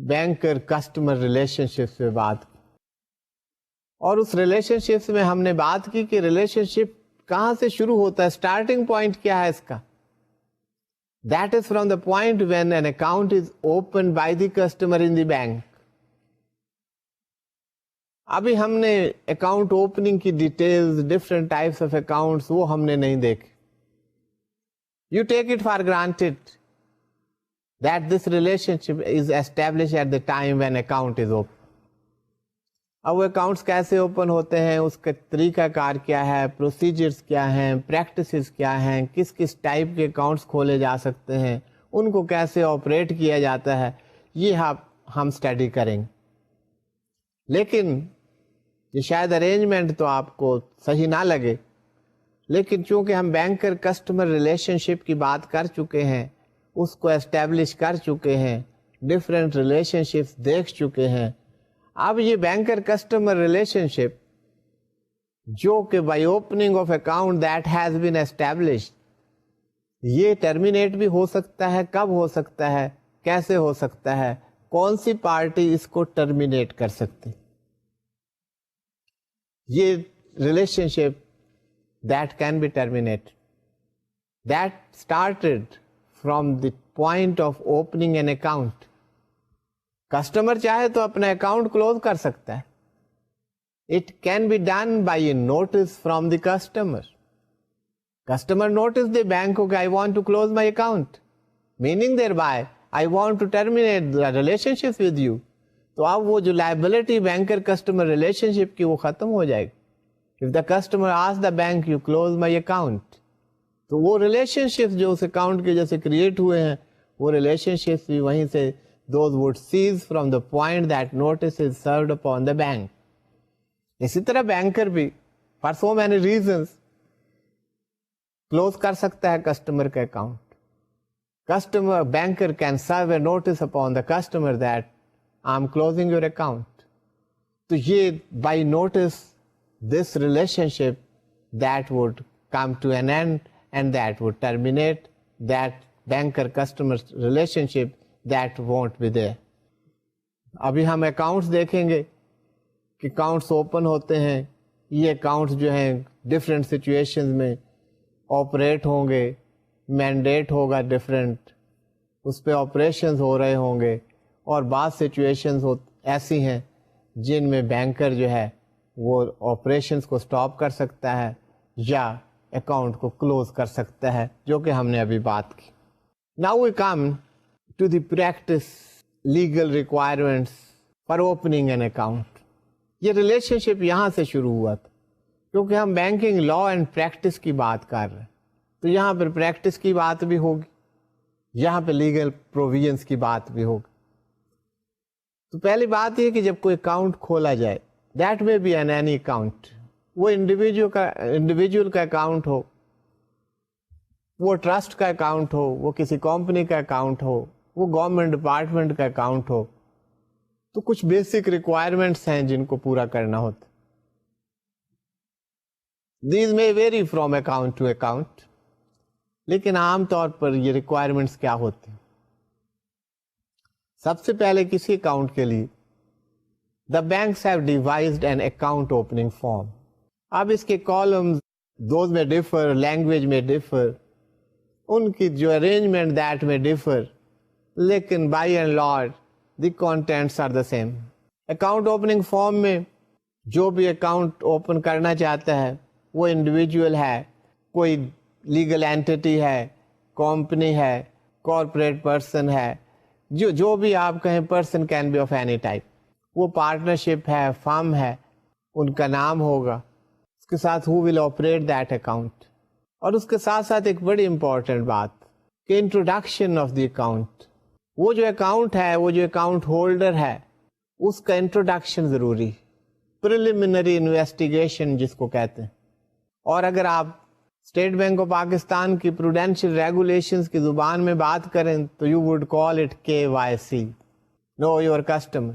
بینکر کسٹمر ریلیشن شپ پہ بات کی اور اس ریلیشن شپ میں ہم نے بات کی کہ ریلیشن شپ کہاں سے شروع ہوتا ہے، اسٹارٹنگ پوائنٹ کیا ہے اس کا. That is from the point when an account is open by the customer in the bank. ابھی ہم نے اکاؤنٹ اوپننگ کی details, different types of accounts وہ ہم نے نہیں دیکھے. You take it for granted that this relationship is establish at the time when account is open. اب وہ اکاؤنٹس کیسے اوپن ہوتے ہیں، اس کا طریقہ کار کیا ہے، پروسیجرز کیا ہیں، پریکٹسز کیا ہیں، کس کس ٹائپ کے اکاؤنٹس کھولے جا سکتے ہیں، ان کو کیسے آپریٹ کیا جاتا ہے، یہ ہم اسٹڈی کریں گے. لیکن یہ شاید ارینجمنٹ تو آپ کو صحیح نہ لگے، لیکن چونکہ ہم بینکر کسٹمر ریلیشن شپ کی بات کر چکے ہیں، اس کو اسٹیبلش کر چکے ہیں، ڈفرینٹ ریلیشن شپس دیکھ چکے ہیں. اب یہ بینکر کسٹمر ریلیشن شپ جو کہ by opening of account that has been established, یہ ٹرمینیٹ بھی ہو سکتا ہے. کب ہو سکتا ہے، کیسے ہو سکتا ہے، کون سی پارٹی اس کو ٹرمینیٹ کر سکتی. یہ relationship that can be terminate that started from the point of opening an account. Customer چاہے تو اپنا اکاؤنٹ کلوز کر سکتا ہے. It can be done by a notice from the customer. Customer notice دے بینک کو کہ I want to close my account, meaning there by I want to terminate the relationship with you. تو اب وہ جو liability banker customer relationship کی وہ ختم ہو جائے گی. If the customer ask the bank you close my account, تو وہ ریلیشن شپ جو اس اکاؤنٹ کے جیسے کریٹ ہوئے ہیں وہ ریلیشن شپ بھی وہیں سے those would cease from the point that notice is served upon the bank. اسی طرح بینکر بھی for so many reasons close کر سکتا ہے کسٹمر کا account. Customer banker can serve a notice upon the customer that I'm closing your account. تو یہ by notice this relationship that would come to an end and that would terminate that banker customer relationship that won't be there. ابھی ہم accounts دیکھیں گے کہ accounts open ہوتے ہیں. یہ اکاؤنٹس جو ہیں ڈفرینٹ سچویشنز میں آپریٹ ہوں گے, مینڈیٹ ہوگا ڈفرینٹ, اس پہ آپریشنز ہو رہے ہوں گے, اور بعض سچویشنز ایسی ہیں جن میں بینکر جو ہے وہ آپریشنز کو سٹاپ کر سکتا ہے یا اکاؤنٹ کو کلوز کر سکتا ہے, جو کہ ہم نے ابھی بات کی. Now we come to the practice legal requirements for opening an account. یہ ریلیشن شپ یہاں سے شروع ہوا تھا, کیونکہ ہم بینکنگ لا اینڈ پریکٹس کی بات کر رہے ہیں, تو یہاں پر پریکٹس کی بات بھی ہوگی, یہاں پہ لیگل پروویژنس کی بات بھی ہوگی. تو پہلی بات یہ کہ جب کوئی اکاؤنٹ کھولا جائے, that may be N any account, وہ انڈیویجول کا اکاؤنٹ ہو, وہ ٹرسٹ کا اکاؤنٹ ہو, وہ کسی کمپنی کا اکاؤنٹ ہو, وہ گورنمنٹ ڈپارٹمنٹ کا اکاؤنٹ ہو, تو کچھ بیسک ریکوائرمنٹس ہیں جن کو پورا کرنا ہوتا. These may vary from account to account, لیکن عام طور پر یہ ریکوائرمنٹس کیا ہوتی ہیں؟ سب سے پہلے کسی اکاؤنٹ کے لیے the banks have devised an account opening form. اب اس کے columns those may differ, language may differ, ان کی جو ارینجمنٹ دیٹ میں ڈفر, لیکن by and large the contents are the same. Account opening form میں جو بھی اکاؤنٹ اوپن کرنا چاہتا ہے وہ انڈیویجول ہے, کوئی لیگل اینٹی ہے, کمپنی ہے, کارپوریٹ پرسن ہے, جو بھی آپ کہیں, person can be of any type, وہ پارٹنرشپ ہے, فرم ہے, ان کا نام ہوگا, اس کے ساتھ ہو ول آپریٹ دیٹ اکاؤنٹ. اور اس کے ساتھ ساتھ ایک بڑی امپورٹنٹ بات کہ انٹروڈکشن آف دی اکاؤنٹ, وہ جو اکاؤنٹ ہے, وہ جو اکاؤنٹ ہولڈر ہے, اس کا انٹروڈکشن ضروری, پریلیمنری انویسٹیگیشن جس کو کہتے ہیں. اور اگر آپ اسٹیٹ بینک آف پاکستان کی پروڈینشیل ریگولیشنز کی زبان میں بات کریں تو you would call it KYC, know your customer.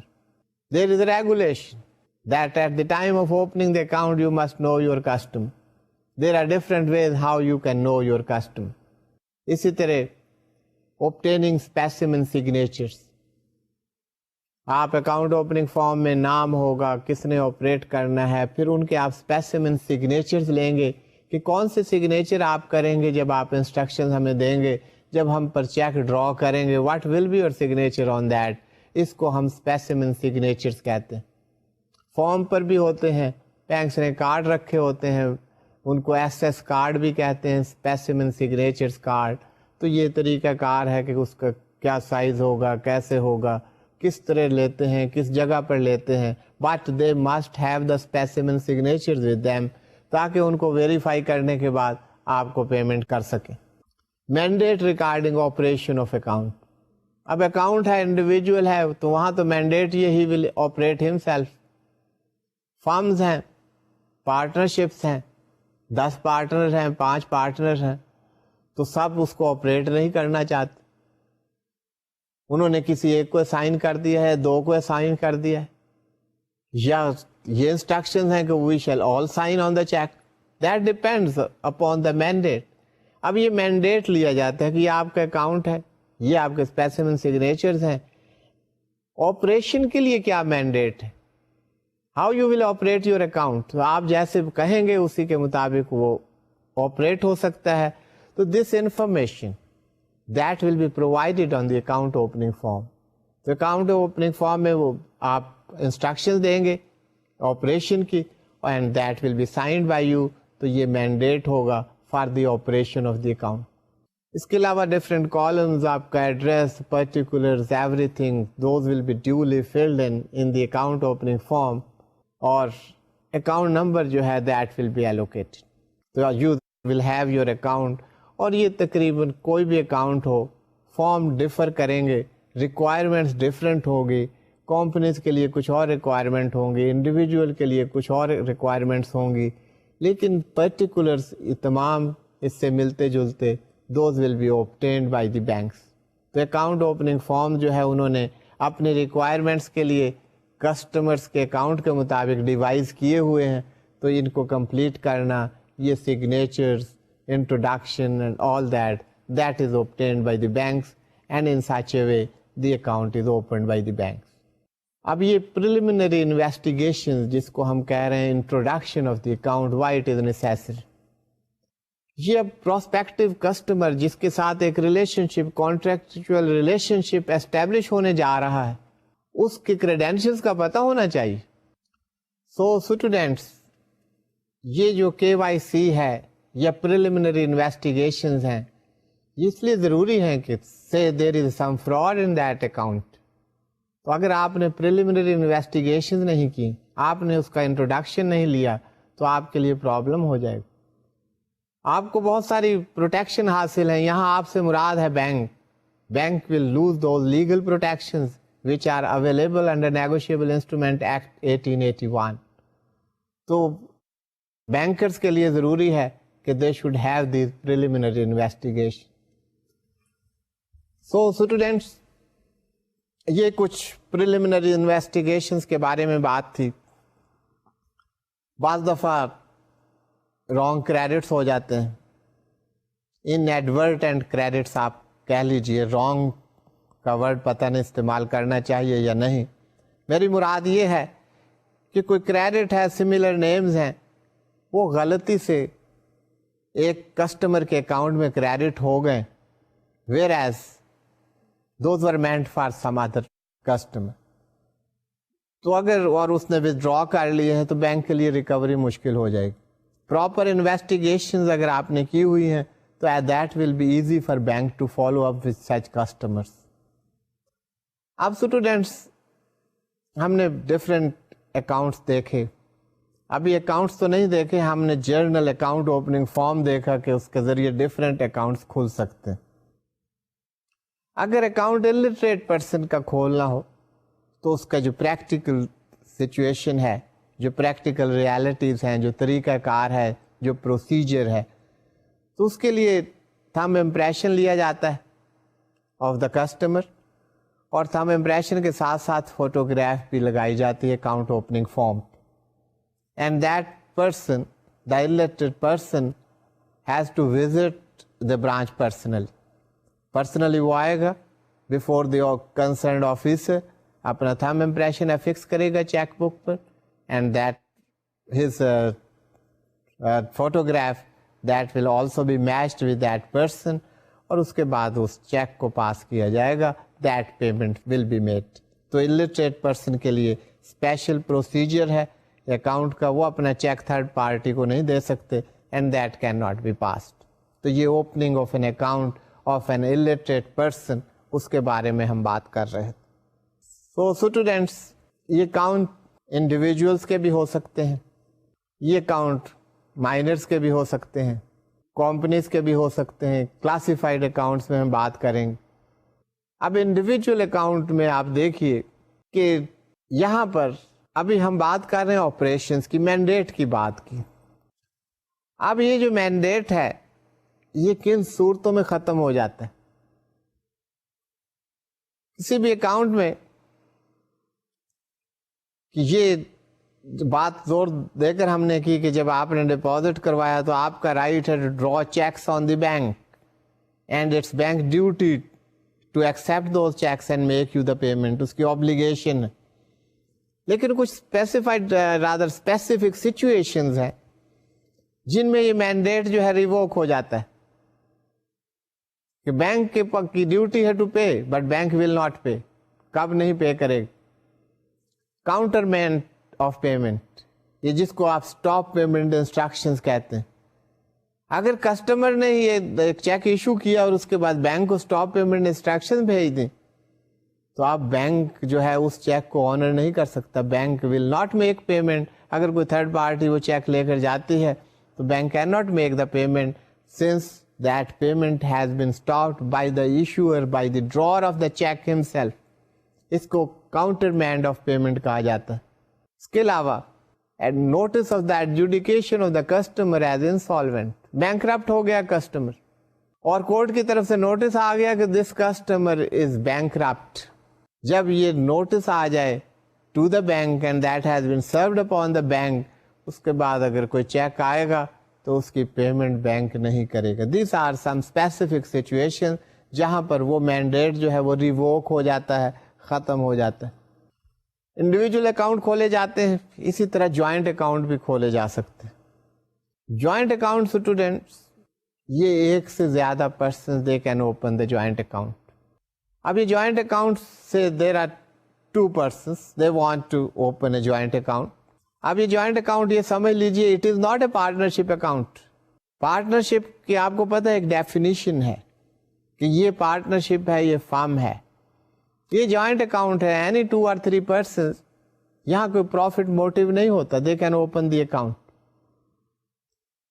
There is a regulation that at the time of opening the account you must know your customer. There are different ways how you can know your customer. اسی طرح obtaining specimen signatures, آپ account opening form میں نام ہوگا, کس نے operate کرنا ہے, پھر ان کے آپ اسپیسیمن سگنیچرز لیں گے کہ کون سے سگنیچر آپ کریں گے جب آپ انسٹرکشن ہمیں دیں گے, جب ہم پر چیک ڈرا کریں گے, what will be your signature on that. اس کو ہم اسپیسیمن سگنیچرز کہتے ہیں. فارم پر بھی ہوتے ہیں, بینکس نے کارڈ رکھے ہوتے ہیں, ان کو ایس کارڈ بھی کہتے ہیں, اسپیسیمن سگنیچرز کارڈ. تو یہ طریقہ کار ہے کہ اس کا کیا سائز ہوگا, کیسے ہوگا, کس طرح لیتے ہیں, کس جگہ پر لیتے ہیں. But they must have the specimen signatures with them, تاکہ ان کو ویریفائی کرنے کے بعد آپ کو پیمنٹ کر سکیں. Mandate recording operation of account. اب اکاؤنٹ ہے, انڈیویجول ہے, تو وہاں تو مینڈیٹ یہ ہی ول آپریٹ ہم سیلف. فارمز ہیں, پارٹنرشپس ہیں, 10 پارٹنر ہیں, 5 پارٹنر ہیں, تو سب اس کو آپریٹ نہیں کرنا چاہتے. انہوں نے کسی ایک کو اسائن کر دیا ہے, 2 کو اسائن کر دیا ہے, یا یہ انسٹرکشن ہیں کہ we shall all sign on the cheque. That depends upon the mandate. اب یہ مینڈیٹ لیا جاتا ہے کہ یہ آپ کا اکاؤنٹ ہے, یہ آپ کے اسپیسیمن سگنیچرز ہیں. آپریشن کے لیے کیا مینڈیٹ ہے, how you will operate your account, تو آپ جیسے کہیں گے اسی کے مطابق وہ آپریٹ ہو سکتا ہے. تو this information that will be provided on the account opening form. تو اکاؤنٹ اوپننگ فارم میں وہ آپ انسٹرکشن دیں گے آپریشن کی, and that will be signed by you. تو یہ مینڈیٹ ہوگا for the operation of the account. اس کے علاوہ ڈفرینٹ کالمز, آپ کا address, particulars, everything, those will be duly filled in the account opening form. اور اکاؤنٹ نمبر جو ہے دیٹ ول بی ایلوکیٹڈ. تو you will have your account. اور یہ تقریباً کوئی بھی اکاؤنٹ ہو, فارم ڈفر کریں گے, ریکوائرمنٹس ڈفرینٹ ہوگی. کمپنیز کے لیے کچھ اور ریکوائرمنٹ ہوں گی, انڈیویجول کے لیے کچھ اور ریکوائرمنٹس ہوں گی, لیکن پرٹیکولرس تمام اس سے ملتے جلتے, those will be obtained by the banks. تو اکاؤنٹ اوپننگ فارم جو ہے انہوں نے اپنے ریکوائرمنٹس کے لیے کسٹمرس کے اکاؤنٹ کے مطابق ڈیوائز کیے ہوئے ہیں. تو ان کو کمپلیٹ کرنا, یہ signatures, introduction and all that, that is obtained by the banks, and in such a way the account is opened by the banks. اب یہ preliminary investigation جس کو ہم کہہ رہے ہیں introduction of the account, why it is necessary. یہ اب prospective customer جس کے ساتھ ایک relationship, contractual relationship establish ہونے جا رہا ہے, اس کے credentials کا پتہ ہونا چاہیے. So students, یہ جو KYC ہے یا preliminary investigations ہیں, یہ اس لیے ضروری ہیں کہ say there is some fraud in that account. تو اگر آپ نے preliminary investigations نہیں کی, آپ نے اس کا introduction نہیں لیا, تو آپ کے لیے پرابلم ہو جائے گا. آپ کو بہت ساری پروٹیکشن حاصل ہیں. یہاں آپ سے مراد ہے bank. Bank will lose those legal protections which are available under Negotiable Instrument Act 1881. تو بینکرز کے لیے ضروری ہے کہ they should have these preliminary investigation. So students, یہ کچھ preliminary investigations کے بارے میں بات تھی. بعض دفعہ رانگ کریڈٹس ہو جاتے ہیں, inadvertent credits آپ کہہ لیجئے, رانگ کا ورڈ پتہ نہیں استعمال کرنا چاہیے یا نہیں. میری مراد یہ ہے کہ کوئی کریڈٹ ہے, سملر نیمز ہیں, وہ غلطی سے ایک کسٹمر کے اکاؤنٹ میں کریڈٹ ہو گئے, whereas those were meant for some other customer. تو اگر اور اس نے withdraw کر لیے ہیں تو بینک کے لیے ریکوری مشکل ہو جائے گی. پراپر انویسٹیگیشنز اگر آپ نے کی ہوئی ہیں تو that will be easy for bank to follow up with such customers. اب اسٹوڈینٹس, ہم نے ڈفرینٹ اکاؤنٹس دیکھے. ابھی اکاؤنٹس تو نہیں دیکھے, ہم نے جرنل اکاؤنٹ اوپننگ فارم دیکھا کہ اس کے ذریعے ڈفرینٹ اکاؤنٹس کھل سکتے ہیں. اگر اکاؤنٹ illiterate پرسن کا کھولنا ہو تو اس کا جو پریکٹیکل سچویشن ہے, جو پریکٹیکل ریالٹیز ہیں, جو طریقہ کار ہے, جو پروسیجر ہے, تو اس کے لیے تھم امپریشن لیا جاتا ہے آف دا کسٹمر, اور تھم امپریشن کے ساتھ ساتھ فوٹوگراف بھی لگائی جاتی ہے account opening form. And that person, the illiterate person, has to visit the branch personally وہ آئے گا بفور دی کنسرنڈ آفیسر, اپنا تھم امپریشن افکس کرے گا چیک بک پر, and that his photograph that will also be matched with that person, اور اس کے بعد اس چیک کو پاس کیا جائے گا, that payment will be made. تو illiterate person کے لیے اسپیشل پروسیجر ہے اکاؤنٹ کا, وہ اپنا چیک تھرڈ پارٹی کو نہیں دے سکتے, and that cannot be passed. تو یہ opening of an account of an illiterate person, اس کے بارے میں ہم بات کر رہے تھے. So students, یہ اکاؤنٹ انڈیویجولس کے بھی ہو سکتے ہیں, یہ اکاؤنٹ مائنرس کے بھی ہو سکتے ہیں, کمپنیز کے بھی ہو سکتے ہیں. کلاسیفائڈ اکاؤنٹس میں ہم بات کریں گے. اب انڈیویجول اکاؤنٹ میں آپ دیکھیے کہ یہاں پر ابھی ہم بات کر رہے ہیں آپریشنس کی, مینڈیٹ کی بات کی. اب یہ جو مینڈیٹ ہے یہ کن صورتوں میں ختم ہو جاتا ہے؟ کسی بھی اکاؤنٹ میں کہ یہ بات زور دے کر ہم نے کی کہ جب آپ نے ڈپازٹ کروایا تو آپ کا رائٹ ہے to draw cheques on the bank, and it's bank duty to accept those cheques and make you the payment, اس کی obligation ہے. لیکن کچھ اسپیسیفائڈ رادر اسپیسیفک سچویشنز ہیں جن میں یہ مینڈیٹ جو ہے ریووک ہو جاتا ہے کہ بینک کی ڈیوٹی ہے to pay but bank will not pay. کب نہیں پے کرے گا؟ کاؤنٹرمینٹ آف پیمنٹ, یہ جس کو آپ اسٹاپ پیمنٹ انسٹرکشنز کہتے ہیں. اگر کسٹمر نے یہ چیک ایشو کیا اور اس کے بعد بینک کو اسٹاپ پیمنٹ انسٹرکشن بھیج دیں تو آپ بینک جو ہے اس چیک کو آنر نہیں کر سکتا. Bank will not make payment. اگر کوئی تھرڈ پارٹی وہ چیک لے کر جاتی ہے تو bank cannot make the payment since that payment has been stopped by the issuer, by the drawer of the cheque himself. اس کو کاؤنٹرمینٹ آف پیمنٹ کہا جاتا ہے. اس کے علاوہ notice of the adjudication of the customer as insolvent, bankrupt ہو گیا کسٹمر اور کورٹ کی طرف سے نوٹس آ گیا کہ دس کسٹمر از بینکرپٹ. جب یہ نوٹس آ جائے to the bank and that has been served upon the bank, اس کے بعد اگر کوئی چیک آئے گا تو اس کی پیمنٹ بینک نہیں کرے گا. These are some specific situation جہاں پر وہ مینڈیٹ جو ہے وہ ریووک ہو جاتا ہے, ختم ہو جاتا ہے. انڈیویجول اکاؤنٹ کھولے جاتے ہیں, اسی طرح جوائنٹ اکاؤنٹ بھی کھولے جا سکتے ہیں. جوائنٹ اکاؤنٹ اسٹوڈینٹس, یہ ایک سے زیادہ person they can open the joint account. اب یہ جوائنٹ اکاؤنٹ سے there are two persons they want to open a joint account. اب یہ جوائنٹ اکاؤنٹ یہ سمجھ لیجئے it is not a partnership account. Partnership کی آپ کو پتہ ہے ایک ڈیفینیشن ہے کہ یہ پارٹنرشپ ہے, یہ فرم ہے. یہ جوائنٹ اکاؤنٹ ہے, اینی 2 or 3 persons, یہاں کوئی پروفٹ موٹیو نہیں ہوتا, دے کین اوپن دی اکاؤنٹ.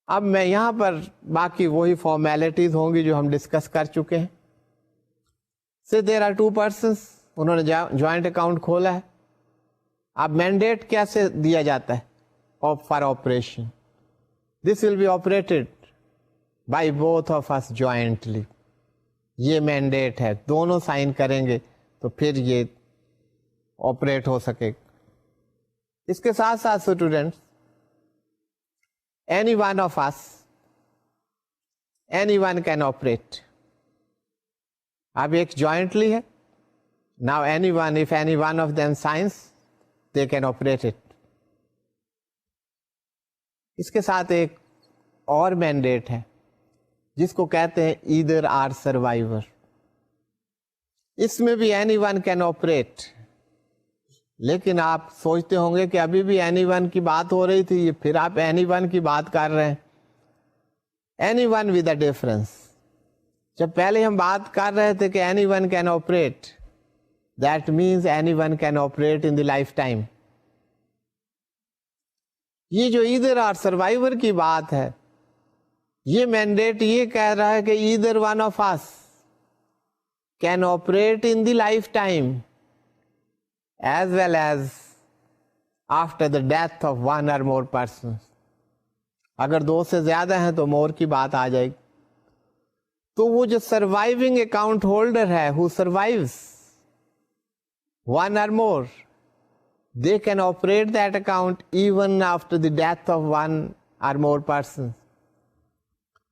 اب میں یہاں پر باقی وہی فارمیلٹیز ہوں گی جو ہم ڈسکس کر چکے ہیں. سے دیر آر 2 persons, انہوں نے جوائنٹ اکاؤنٹ کھولا ہے. اب مینڈیٹ کیسے دیا جاتا ہے for operation? This will be operated by both of us jointly. یہ مینڈیٹ ہے, دونوں سائن کریں گے تو پھر یہ آپریٹ ہو سکے. اس کے ساتھ ساتھ students, any one of us, any one can operate. اب ایک جوائنٹلی ہے, now any one, if any one of them signs they can operate it. اس کے ساتھ ایک اور مینڈیٹ ہے جس کو کہتے ہیں either or survivor. اس میں بھی اینی ون کین آپریٹ, لیکن آپ سوچتے ہوں گے کہ ابھی بھی اینی ون کی بات ہو رہی تھی, پھر آپ اینی ون کی بات کر رہے ہیں. Any one with a difference. جب پہلے ہم بات کر رہے تھے کہ any one can operate, that means anyone can operate in the lifetime. یہ جو either or survivor کی بات ہے, یہ مینڈیٹ یہ کہہ رہا ہے کہ either one of us can operate in the lifetime as well as after the death of one or more persons. اگر 2 سے زیادہ ہیں تو more کی بات آ جائے گی. تو وہ جو سروائیونگ اکاؤنٹ ہولڈر ہے, who survives one or more, they can operate that account even after the death of one or more persons.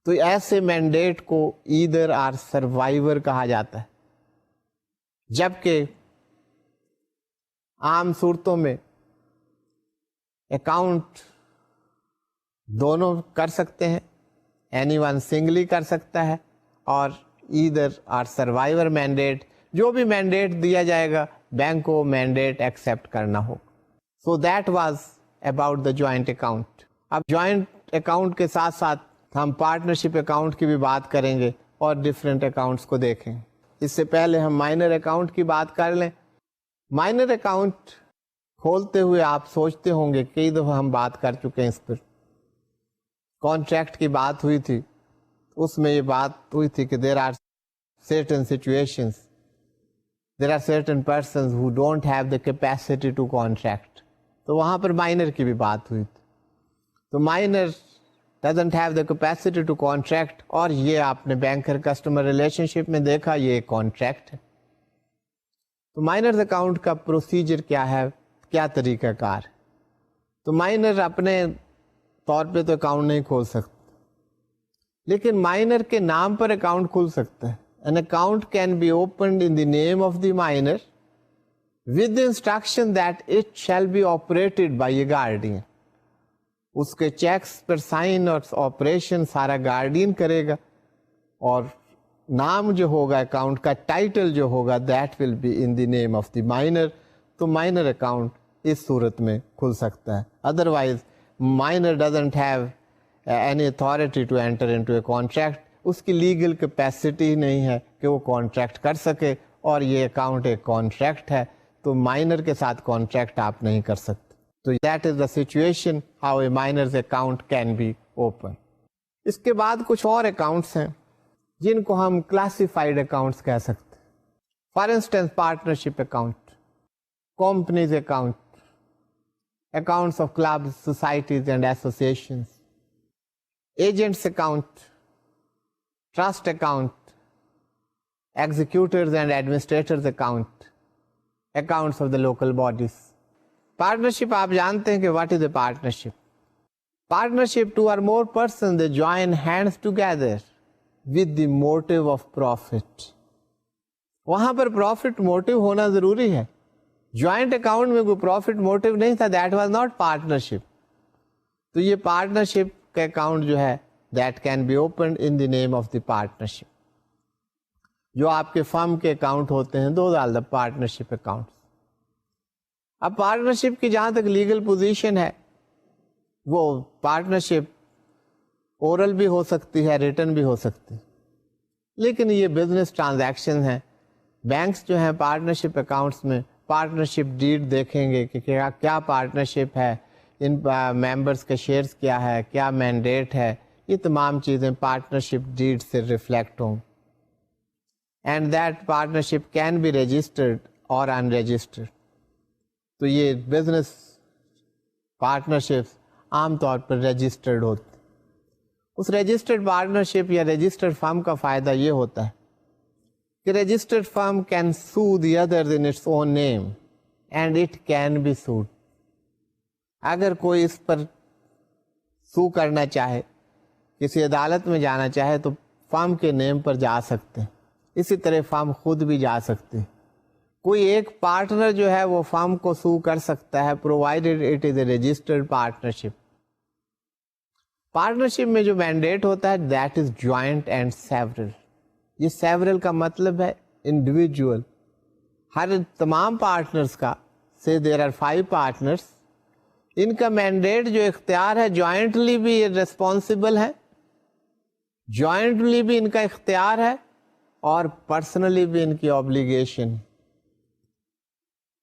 تو ایسے مینڈیٹ کو either or survivor کہا جاتا ہے. جبکہ عام صورتوں میں اکاؤنٹ دونوں کر سکتے ہیں, اینی ون سنگلی کر سکتا ہے, اور either or survivor مینڈیٹ, جو بھی مینڈیٹ دیا جائے گا بینک کو مینڈیٹ ایکسپٹ کرنا ہو. So that was about the joint account. اب جوائنٹ اکاؤنٹ کے ساتھ ساتھ ہم پارٹنرشپ اکاؤنٹ کی بھی بات کریں گے اور ڈفرینٹ اکاؤنٹس کو دیکھیں. اس سے پہلے ہم مائنر اکاؤنٹ کی بات کر لیں. مائنر اکاؤنٹ کھولتے ہوئے آپ سوچتے ہوں گے, کئی دفعہ ہم بات کر چکے ہیں اس پر, کانٹریکٹ کی بات ہوئی تھی, اس میں یہ بات ہوئی تھی کہ there are certain situations, there are certain persons who don't have the capacity to contract. تو وہاں پر مائنر کی بھی بات ہوئی تھی. تو minor doesn't have the capacity to contract, اور یہ آپ نے بینکر کسٹمر ریلیشن شپ میں دیکھا, یہ کانٹریکٹ ہے. تو مائنر اکاؤنٹ کا پروسیجر کیا ہے, کیا طریقہ کار ہے؟ تو مائنر اپنے طور پہ تو اکاؤنٹ نہیں کھول سکتے, لیکن مائنر کے نام پر اکاؤنٹ کھل سکتا ہے. An account can be opened in the name of the minor with the instruction that it shall be operated by a guardian. اس کے چیکس پر سائن اور آپریشن سارا گارڈین کرے گا, اور نام جو ہوگا اکاؤنٹ کا, ٹائٹل جو ہوگا, that will be in the name of the minor. تو مائنر اکاؤنٹ اس صورت میں کھل سکتا ہے. Otherwise minor doesn't have any authority to enter into a contract. اس کی لیگل کیپیسٹی نہیں ہے کہ وہ کانٹریکٹ کر سکے, اور یہ اکاؤنٹ ایک کانٹریکٹ ہے, تو مائنر کے ساتھ کانٹریکٹ آپ نہیں کر سکتے. تو that is the situation how a minor's account can be open. اس کے بعد کچھ اور اکاؤنٹس ہیں جن کو ہم کلاسیفائڈ اکاؤنٹس کہہ سکتے ہیں. For instance partnership account, companies account, accounts of clubs, societies and associations, agents account, trust account, executors and administrators account, accounts of the local bodies. Partnership آپ جانتے ہیں کہ what is a partnership. Partnership, two or more persons, they join hands together with the motive of profit. وہاں پر profit motive ہونا ضروری ہے. Joint account میں کوئی پروفٹ موٹو نہیں تھا, دیٹ واز ناٹ پارٹنرشپ. تو یہ پارٹنرشپ کا اکاؤنٹ جو ہے that can be opened in the name of the partnership. جو آپ کے فرم کے اکاؤنٹ ہوتے ہیں those are the partnership accounts. اب پارٹنرشپ کی جہاں تک لیگل پوزیشن ہے, وہ پارٹنرشپ اورل بھی ہو سکتی ہے, ریٹن بھی ہو سکتی ہے, لیکن یہ بزنس ٹرانزیکشن ہیں. بینکس جو ہیں پارٹنرشپ اکاؤنٹس میں پارٹنرشپ ڈیڈ دیکھیں گے کہ کیا پارٹنرشپ ہے, ان ممبرس کے شیئرز کیا ہے, کیا مینڈیٹ ہے, یہ تمام چیزیں پارٹنرشپ ڈیڈ سے ریفلیکٹ ہوں. And that partnership can be registered اور ان رجسٹرڈ. تو یہ بزنس پارٹنرشپ عام طور پر رجسٹرڈ ہوتی. اس رجسٹرڈ پارٹنرشپ یا رجسٹرڈ فرم کا فائدہ یہ ہوتا ہے کہ registered firm can sue the others in its own name and it can be sued. اگر کوئی اس پر سو کرنا چاہے, کسی عدالت میں جانا چاہے, تو فرم کے نیم پر جا سکتے ہیں. اسی طرح فرم خود بھی جا سکتے ہیں. کوئی ایک پارٹنر جو ہے وہ فرم کو سو کر سکتا ہے provided it is a registered partnership. Partnership میں جو مینڈیٹ ہوتا ہے that is joint and several. یہ سیورل کا مطلب ہے انڈیویجول. ہر تمام پارٹنرز کا سے دیر آر 5 پارٹنرز, ان کا مینڈیٹ جو اختیار ہے جوائنٹلی بھی ریسپانسبل ہے, جوائنٹلی بھی ان کا اختیار ہے, اور پرسنلی بھی ان کی obligation.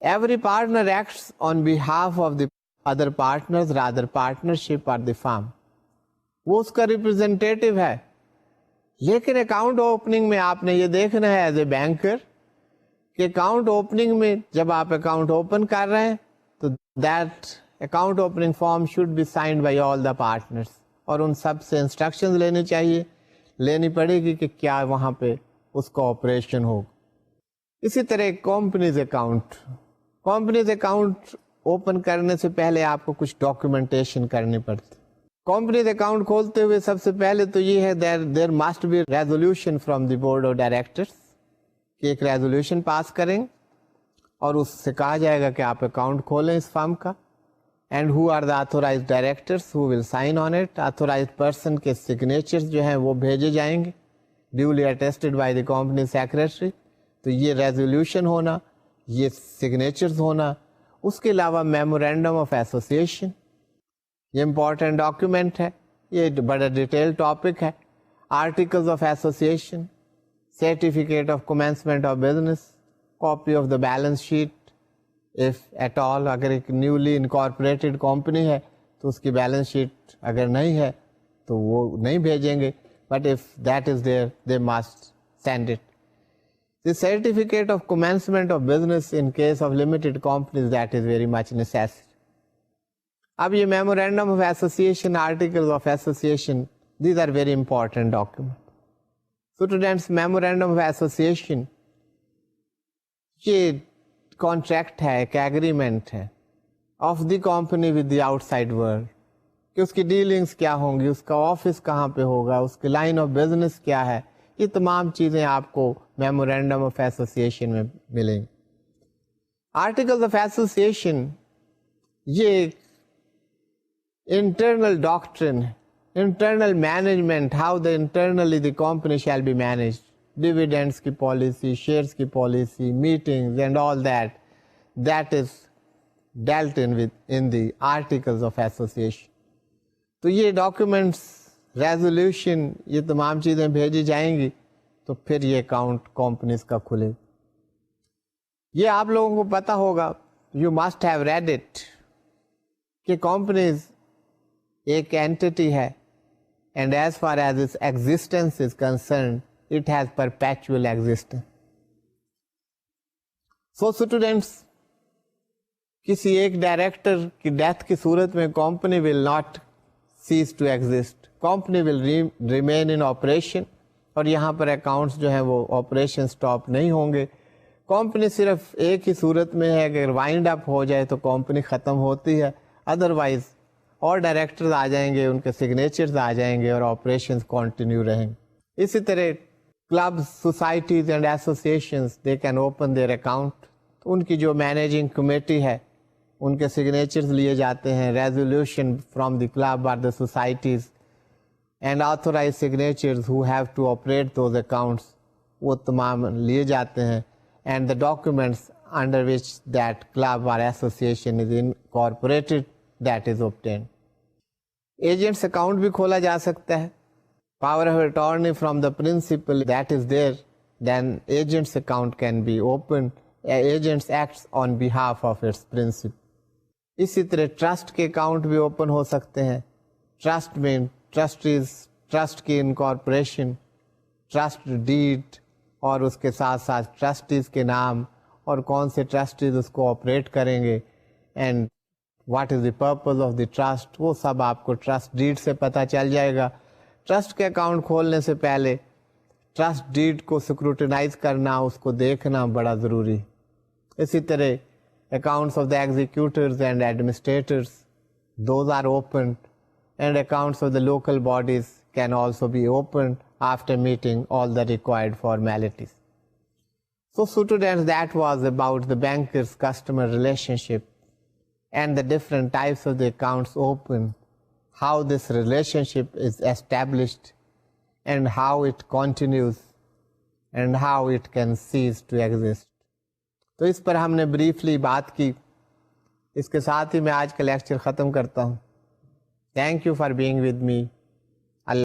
Every partner acts on behalf of the other partners, rather partnership or the firm. وہ اس کا ریپرزینٹیٹو ہے. لیکن اکاؤنٹ اوپننگ میں آپ نے یہ دیکھنا ہے ایز اے بینکر کہ اکاؤنٹ اوپننگ میں جب آپ اکاؤنٹ اوپن کر رہے ہیں تو that account opening form should be signed by all the partners, اور ان سب سے انسٹرکشن لینی پڑے گی کہ کیا وہاں پہ اس کا آپریشن ہوگا. اسی طرح کمپنیز اکاؤنٹ اوپن کرنے سے پہلے آپ کو کچھ ڈاکیومنٹیشن کرنی پڑتی. کمپنیز اکاؤنٹ کھولتے ہوئے سب سے پہلے تو یہ ہے there must be resolution from the board of directors, کہ ایک ریزولوشن پاس کریں اور اس سے کہا جائے گا کہ آپ اکاؤنٹ کھولیں اس فرم کا. And who are the authorised directors who will sign on it. Authorised person کے سگنیچرز جو ہیں وہ بھیجے جائیں گے duly attested by the company secretary. تو یہ ریزولوشن ہونا, یہ سگنیچرز ہونا. اس کے علاوہ میمورینڈم آف ایسوسیشن, یہ امپورٹنٹ ڈاکیومنٹ ہے, یہ بڑا ڈیٹیل ٹاپک ہے. Articles of association, certificate of commencement of business, copy of the balance sheet if at all. اگر ایک نیولی انکارپوریٹڈ کمپنی ہے تو اس کی بیلنس شیٹ اگر نہیں ہے تو وہ نہیں بھیجیں گے, but if that is there they must send it. The certificate of commencement of business in case of limited companies, that is very much necessary. اب یہ memorandum of association, articles of association, these are very important documents. Students, memorandum of association یہ contract ہے, ایک agreement ہے of the company with the outside world, کہ اس کی dealings کیا ہوں گی, اس کا آفس کہاں پہ ہوگا, اس کی لائن آف بزنس کیا ہے. یہ تمام چیزیں آپ کو میمورینڈم آف ایسوسیشن میں ملیں گی. آرٹیکلز آف ایسوسیشن یہ internal doctrine, internal management, how the internally the company shall be managed, dividends کی پالیسی, شیئرس کی policy, meetings and all that is dealt in the articles of association. تو یہ documents, resolution, یہ تمام چیزیں بھیجی جائیں گی تو پھر یہ اکاؤنٹ کمپنیز کا کھلے. یہ آپ لوگوں کو پتا ہوگا, you must have read it, کہ کمپنیز ایک اینٹی ہے and as far as its existence is concerned it has perpetual existence. So students, کسی ایک ڈائریکٹر کی ڈیتھ کی صورت میں company will not cease to exist, company will remain in operation, اور یہاں پر اکاؤنٹس جو ہیں وہ آپریشن سٹاپ نہیں ہوں گے. کمپنی صرف ایک ہی صورت میں ہے, اگر وائنڈ اپ ہو جائے تو کمپنی ختم ہوتی ہے, ادروائز اور ڈائریکٹرز آ جائیں گے, ان کے سگنیچرز آ جائیں گے اور آپریشنز کنٹینیو رہیں گے. اسی طرح clubs, societies and associations they can open their account. ان کی جو مینیجنگ کمیٹی ہے ان کے سگنیچرز لیے جاتے ہیں. Resolution from the club or the societies and authorize signatures who have to operate those accounts, وہ تمام لیے جاتے ہیں. And the documents under which that club or association is incorporated that is obtained. Agents account بھی کھولا جا سکتا ہے. Power of attorney from the principal that is there, then agents account can be open. Agents acts on behalf of its principal. اسی طرح trust کے account بھی open ہو سکتے ہیں. ٹرسٹ میں ٹرسٹیز, ٹرسٹ کی انکارپوریشن, ٹرسٹ ڈیڈ اور اس کے ساتھ ساتھ ٹرسٹیز کے نام اور کون سے ٹرسٹیز اس کو آپریٹ کریں گے, and what is the purpose of the trust, وہ سب آپ کو ٹرسٹ ڈیڈ سے پتہ چل جائے گا. ٹرسٹ کے اکاؤنٹ کھولنے سے پہلے ٹرسٹ ڈیڈ کو سکروٹنائز کرنا, اس کو دیکھنا بڑا ضروری. اسی طرح accounts of the executors and administrators, those are opened, and accounts of the local bodies can also be opened after meeting all the required formalities. So students, that was about the banker's customer relationship and the different types of the accounts open, how this relationship is established and how it continues and how it can cease to exist. تو اس پر ہم نے briefly بات کی. اس کے ساتھ ہی میں آج کا لیکچر ختم کرتا ہوں. Thank you for being with me.